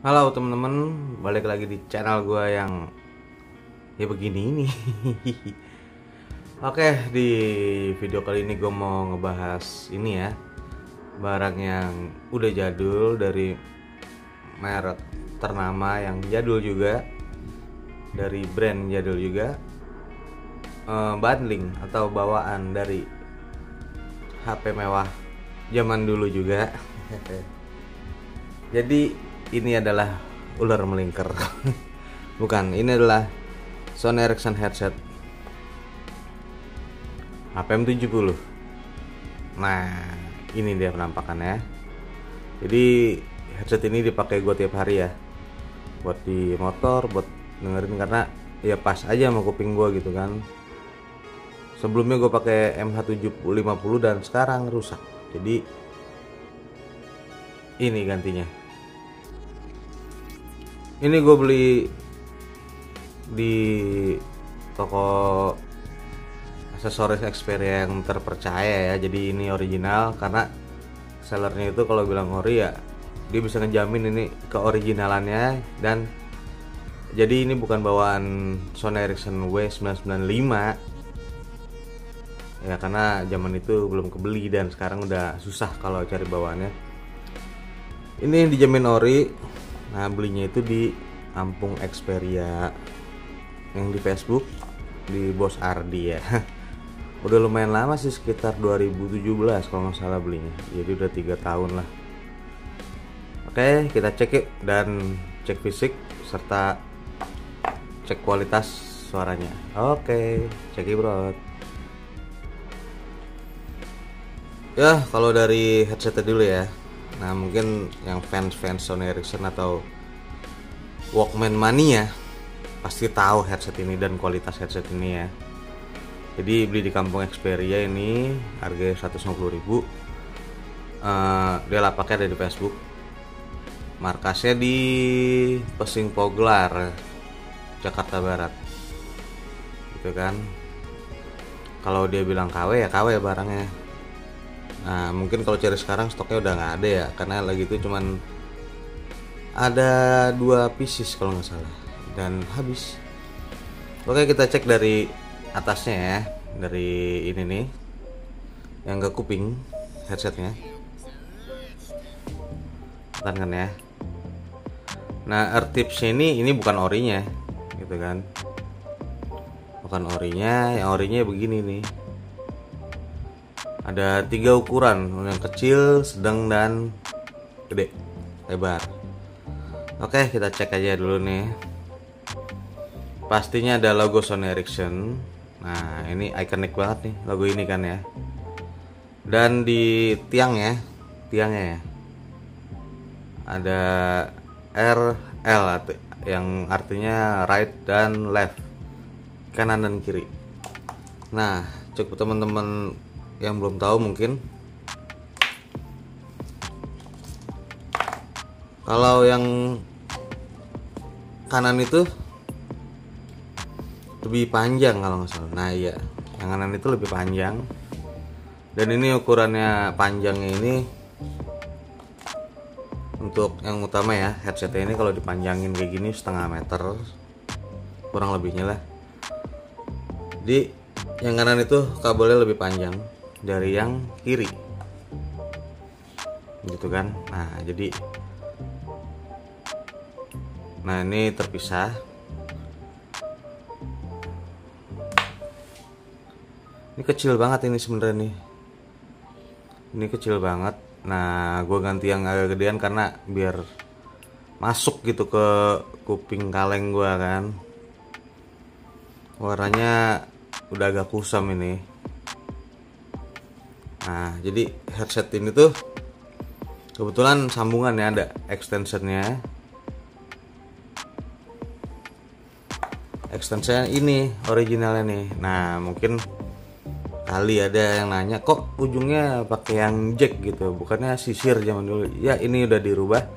Halo teman-teman, balik lagi di channel gue yang ya begini ini. Oke, di video kali ini gue mau ngebahas ini ya, barang yang udah jadul dari merek ternama yang jadul juga, dari brand jadul juga, bundling atau bawaan dari HP mewah zaman dulu juga. Jadi ini adalah ular melingkar. Bukan, ini adalah Sony Ericsson headset HPM70. Nah, ini dia penampakannya. Jadi headset ini dipakai gue tiap hari ya, buat di motor, buat dengerin, karena ya pas aja sama kuping gue gitu kan. Sebelumnya gue pakai MH750 dan sekarang rusak. Jadi ini gantinya. Ini gue beli di toko aksesoris Xperia yang terpercaya ya. Jadi ini original, karena sellernya itu kalau bilang ori ya dia bisa ngejamin ini keoriginalannya. Dan jadi ini bukan bawaan Sony Ericsson W995 ya, karena zaman itu belum kebeli dan sekarang udah susah kalau cari bawaannya. Ini dijamin ori. Nah, belinya itu di Kampung Xperia yang di Facebook, di Bos Ardi ya. Udah lumayan lama sih, sekitar 2017 kalau nggak salah belinya. Jadi udah 3 tahun lah. Oke, kita cek yuk, dan cek fisik serta cek kualitas suaranya. Oke, cek bro. Ya, kalau dari headsetnya dulu ya. Nah, mungkin yang fans Sony Ericsson atau Walkman mania pasti tahu headset ini dan kualitas headset ini ya. Jadi beli di Kampung Xperia ini harganya 150.000. Dia lapaknya ada di Facebook. Markasnya di Pesing Poglar, Jakarta Barat. Gitu kan. Kalau dia bilang KW ya KW barangnya. Nah, mungkin kalau cari sekarang stoknya udah nggak ada ya, karena lagi itu cuman ada 2 pieces kalau nggak salah dan habis. Oke, kita cek dari atasnya ya, dari ini nih yang ke kuping headsetnya, kan ya. Nah, eartipsnya ini bukan orinya gitu kan, bukan orinya. Yang orinya begini nih, ada 3 ukuran, yang kecil, sedang, dan gede, lebar. Oke, kita cek aja dulu nih. Pastinya ada logo Sony Ericsson. Nah, ini ikonik banget nih logo ini kan ya. Dan di tiangnya ya, ada RL yang artinya right dan left, kanan dan kiri. Nah, cukup teman-teman yang belum tahu mungkin, kalau yang kanan itu lebih panjang kalau nggak salah. Nah iya, yang kanan itu lebih panjang. Dan ini ukurannya panjangnya ini untuk yang utama ya, headsetnya ini kalau dipanjangin kayak gini 0,5 meter kurang lebihnya lah. Jadi yang kanan itu kabelnya lebih panjang dari yang kiri gitu kan. Nah ini terpisah. Ini kecil banget ini sebenarnya nih, ini kecil banget. Nah, gue ganti yang agak gedean karena biar masuk gitu ke kuping kaleng gue kan. Warnanya udah agak kusam ini. Nah, jadi headset ini tuh kebetulan sambungannya ada extensionnya. Extensionnya ini originalnya nih. Nah, mungkin kali ada yang nanya, kok ujungnya pakai yang jack gitu, bukannya sisir zaman dulu? Ya, ini udah dirubah.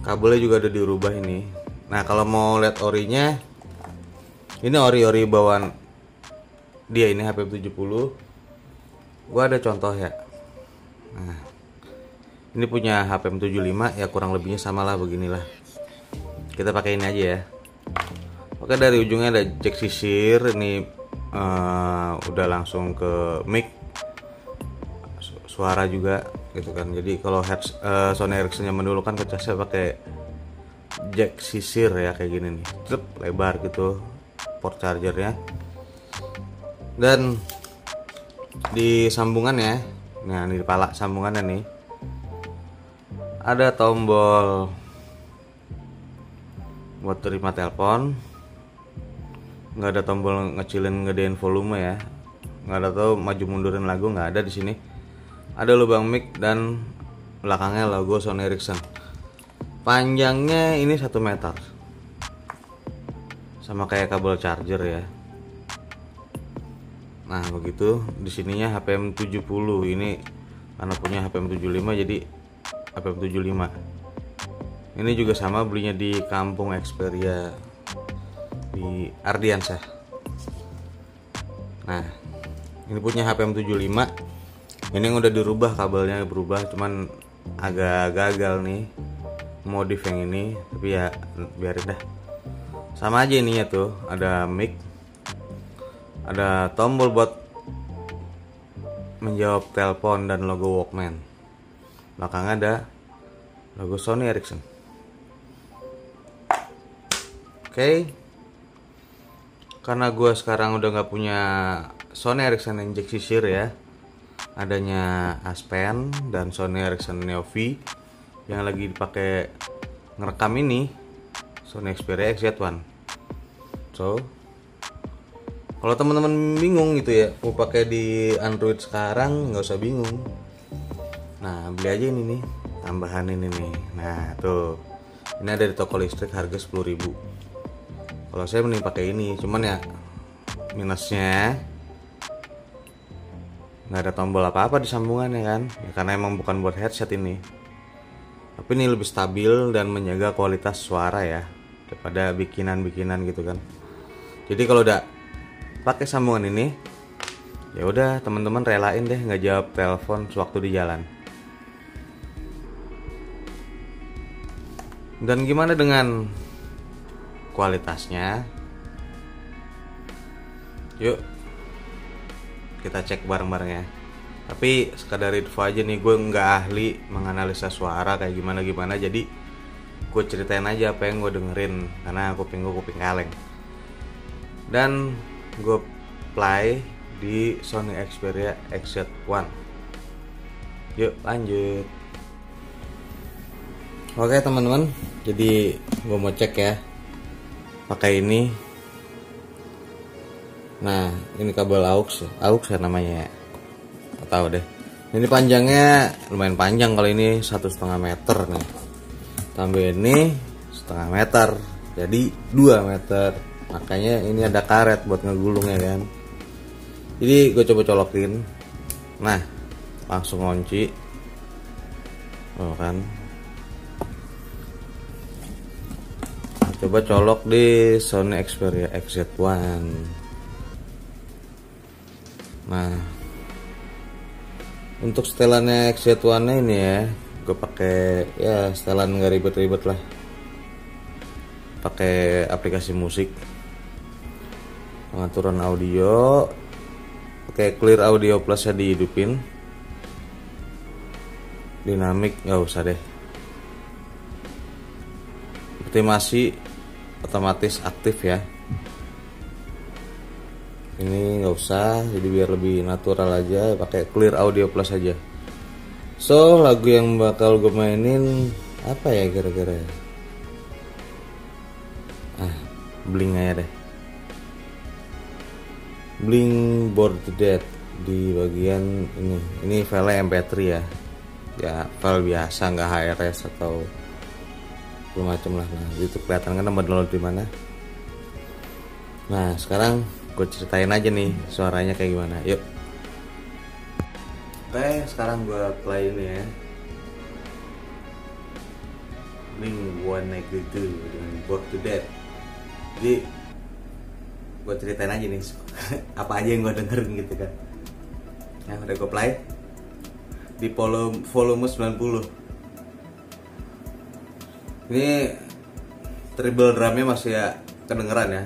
Kabelnya juga udah dirubah ini. Nah, kalau mau lihat orinya, ini ori bawaan dia, ini HP70. Gua ada contoh ya. Nah, Ini punya HPM 75 ya, kurang lebihnya sama lah beginilah. Kita pakai ini aja ya. Oke, dari ujungnya ada jack sisir. Ini udah langsung ke mic, suara juga gitu kan. Jadi kalau Sony Ericsson zaman dulu kan ngecasnya pakai jack sisir ya, kayak gini nih, lebar gitu port chargernya. Dan di sambungannya, nah ini di pala sambungannya nih, ada tombol buat terima telepon. Nggak ada tombol ngecilin gedein volume ya, nggak ada tuh maju mundurin lagu, nggak ada di sini. Ada lubang mic dan belakangnya logo Sony Ericsson. Panjangnya ini 1 meter, sama kayak kabel charger ya. Nah begitu. Di sininya HPM 70, ini karena punya HPM 75 jadi HPM 75. Ini juga sama, belinya di Kampung Xperia di Ardiansyah. Nah ini punya HPM 75. Ini yang udah dirubah, kabelnya berubah, cuman agak gagal nih modif yang ini, tapi ya biarin dah. Sama aja ininya tuh, ada mic, ada tombol buat menjawab telepon dan logo Walkman. Belakangnya ada logo Sony Ericsson. Oke. Karena gue sekarang udah nggak punya Sony Ericsson yang jack sisir ya, adanya Aspen dan Sony Ericsson Neo V yang lagi dipakai ngerekam ini, Sony Xperia XZ1. So kalau teman-teman bingung gitu ya mau pakai di Android sekarang, nggak usah bingung. Nah beli aja ini nih, tambahan ini nih. Nah tuh, ini ada di toko listrik, harga 10.000. Kalau saya mending pakai ini, cuman ya minusnya nggak ada tombol apa-apa di sambungannya kan ya, karena emang bukan buat headset ini. Tapi ini lebih stabil dan menjaga kualitas suara ya daripada bikinan-bikinan gitu kan. Jadi kalau udah pakai sambungan ini, ya udah teman-teman relain deh nggak jawab telepon sewaktu di jalan. Dan gimana dengan kualitasnya? Yuk kita cek bareng-bareng ya. Tapi sekadar info aja nih, gue nggak ahli menganalisa suara kayak gimana-gimana, jadi gue ceritain aja apa yang gue dengerin karena kuping gue kuping kaleng. Dan gue play di Sony Xperia XZ1. Yuk lanjut. Oke teman-teman, jadi gue mau cek ya pakai ini. Nah ini kabel aux ya namanya ya, nggak tahu deh. Ini panjangnya lumayan panjang, kalau ini 1,5 meter nih, tambah ini 1,5 meter jadi 2 meter. Makanya ini ada karet buat ngegulungnya kan. Jadi gue coba colokin, nah langsung ngunci. Oh kan, coba colok di Sony Xperia XZ1. Nah untuk setelannya XZ1 nya ini ya, gue pakai ya setelan nggak ribet-ribet lah, pakai aplikasi musik, pengaturan audio, pakai Clear Audio Plus ya dihidupin, dinamik nggak usah deh, optimasi otomatis aktif ya, ini nggak usah, jadi biar lebih natural aja pakai Clear Audio Plus aja. So lagu yang bakal gue mainin apa ya kira-kira? Blink aja deh, Blink Bored to Death di bagian ini file MP3 ya file biasa, nggak HRS atau macam lah. Nah itu kelihatan kan nomor download di mana. Nah sekarang gue ceritain aja nih suaranya kayak gimana, yuk. Oke sekarang gue play ini ya, Blink-182 dengan Bored to Death. Jadi gue ceritain aja nih apa aja yang gue dengerin gitu kan. Nah udah gue play di volume 90. Ini treble drumnya masih ya kedengeran ya.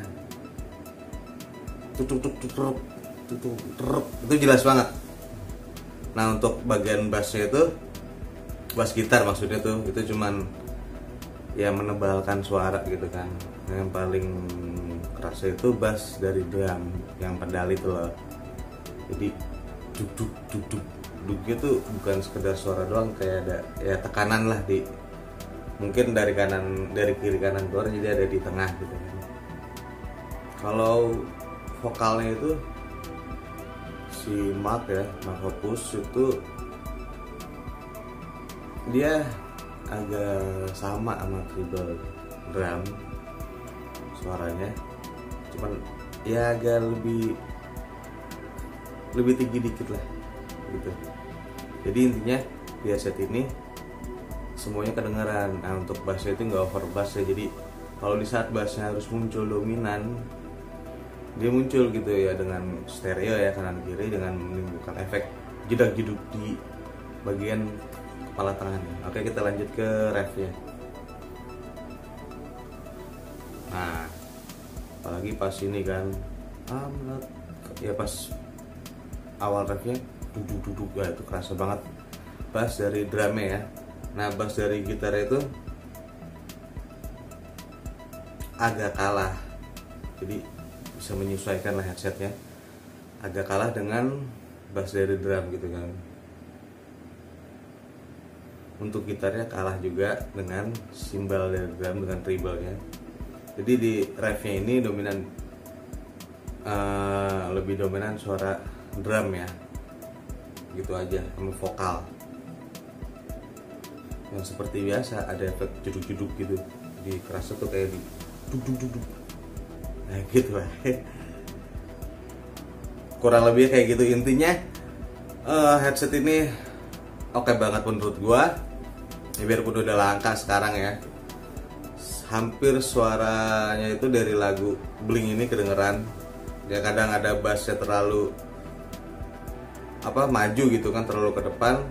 Itu jelas banget. Nah untuk bagian bassnya itu, bass gitar maksudnya tuh, itu cuman ya menebalkan suara gitu kan. Yang paling kerasa itu bass dari drum yang pedal itu loh. Jadi duk duknya tuh bukan sekedar suara doang, kayak ada ya tekanan lah di, mungkin dari kiri kanan keluar, jadi ada di tengah gitu kan. Kalau vokalnya itu si Mark Hoppus itu dia agak sama treble drum suaranya, cuman ya agak lebih tinggi dikit lah gitu. Jadi intinya di set ini semuanya kedengaran. Nah untuk bassnya itu nggak over bass ya, jadi kalau di saat bassnya harus muncul dominan, dia muncul gitu ya dengan stereo ya kanan kiri, dengan menimbulkan efek jedak-jeduk di bagian kepala tangannya. Oke, kita lanjut ke refnya. Nah apalagi pas ini kan ya pas awal refnya duduk ya, itu kerasa banget bass dari drumnya ya. Nah bass dari gitar itu agak kalah, jadi bisa menyesuaikan lah headsetnya, agak kalah dengan bass dari drum gitu kan. Untuk gitarnya kalah juga dengan simbal dari drum, dengan treble-nya. Jadi di refnya ini dominan lebih dominan suara drum ya, gitu aja, sama vokal yang seperti biasa ada efek jeduk-jeduk gitu, di kerasa tuh kayak di duduk nah gitu lah. Kurang lebih kayak gitu intinya. Headset ini oke banget menurut gua ya, biarpun udah langka sekarang ya, hampir suaranya itu dari lagu Blink ini kedengeran ya. Kadang ada bassnya terlalu maju gitu kan, terlalu ke depan.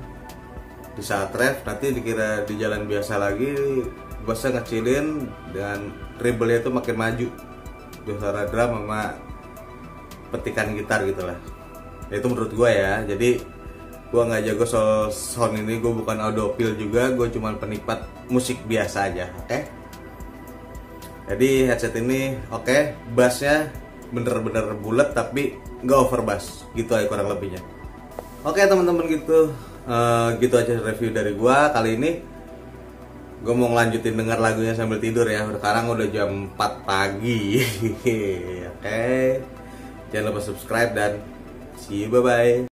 Di saat ref nanti dikira di jalan biasa lagi, bassnya ngecilin dan treble-nya itu makin maju di suara drum sama petikan gitar gitu lah. Ya, itu menurut gue ya. Jadi gue nggak jago soal sound ini, gue bukan audiophile juga, gue cuma penikmat musik biasa aja. Oke? Jadi headset ini oke, bassnya bener-bener bulat tapi nggak over bass gitu aja kurang lebihnya. Oke teman-teman, gitu aja review dari gua kali ini. Gue mau ngelanjutin denger lagunya sambil tidur ya. Sekarang udah jam 4 pagi. Oke. Jangan lupa subscribe dan see you, bye bye.